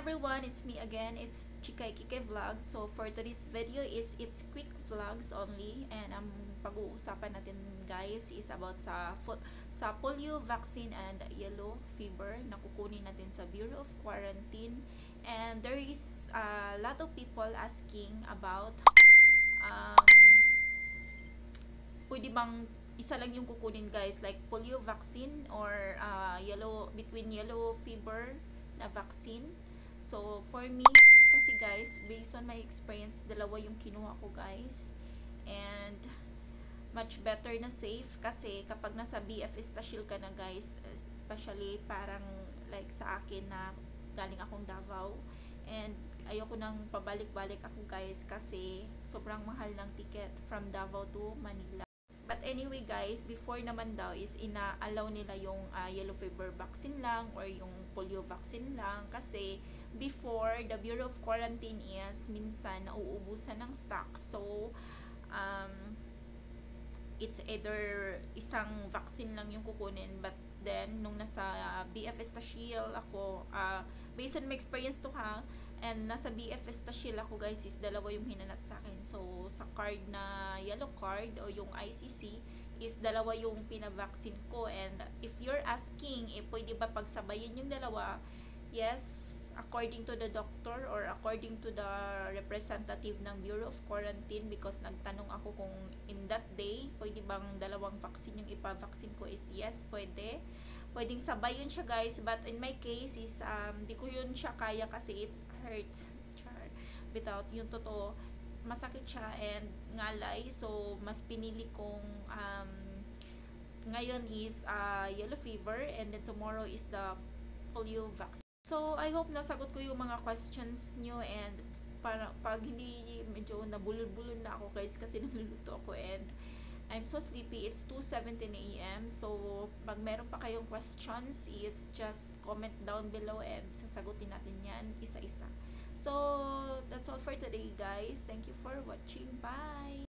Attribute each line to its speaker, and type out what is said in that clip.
Speaker 1: everyone, it's me again. It's Chikay Kike Vlogs. So for today's video it's quick vlogs only, and ang pag-uusapan natin guys is about sa polio vaccine and yellow fever na kukunin natin sa Bureau of Quarantine. And there is a lot of people asking about um, pwede bang isa lang yung kukunin guys, like polio vaccine or yellow fever na vaccine. So for me kasi guys, based on my experience, dalawa yung kinuha ko guys, and much better na safe kasi kapag nasa BFS Tashil ka na guys, especially parang like sa akin na galing akong Davao, and ayoko nang pabalik-balik ako guys kasi sobrang mahal ng ticket from Davao to Manila. But anyway guys, before naman daw is ina-allow nila yung yellow fever vaccine lang or yung polio vaccine lang, kasi before the Bureau of Quarantine is minsan nauubusan ng stock. So it's either isang vaccine lang yung kukunin, but then nung nasa BFS Tashil ako, based on my experience to ha, and nasa BFS Tashil ako guys, is dalawa yung hinanap sa akin. So sa card na yellow card o yung ICC is dalawa yung pinavaccine ko, and if you're asking pwede ba pagsabayin yung dalawa, yes, according to the doctor or according to the representative ng Bureau of Quarantine, because nagtanong ako kung in that day pwede bang dalawang vaccine yung ipavaccine ko, is yes, pwedeng sabay yun siya guys. But in my case is di ko yun siya kaya kasi it hurts. Without yung totoo, masakit siya and ngalay. So mas pinili kong ngayon is yellow fever, and then tomorrow is the polio vaccine. So I hope nasagot ko yung mga questions nyo, and para pag hindi medyo nabulol-bulol na ako guys kasi nagluluto ako and I'm so sleepy. It's 2:17 a.m. So, pag meron pa kayong questions, is just comment down below and sasagutin natin yan isa-isa. So, that's all for today guys. Thank you for watching. Bye!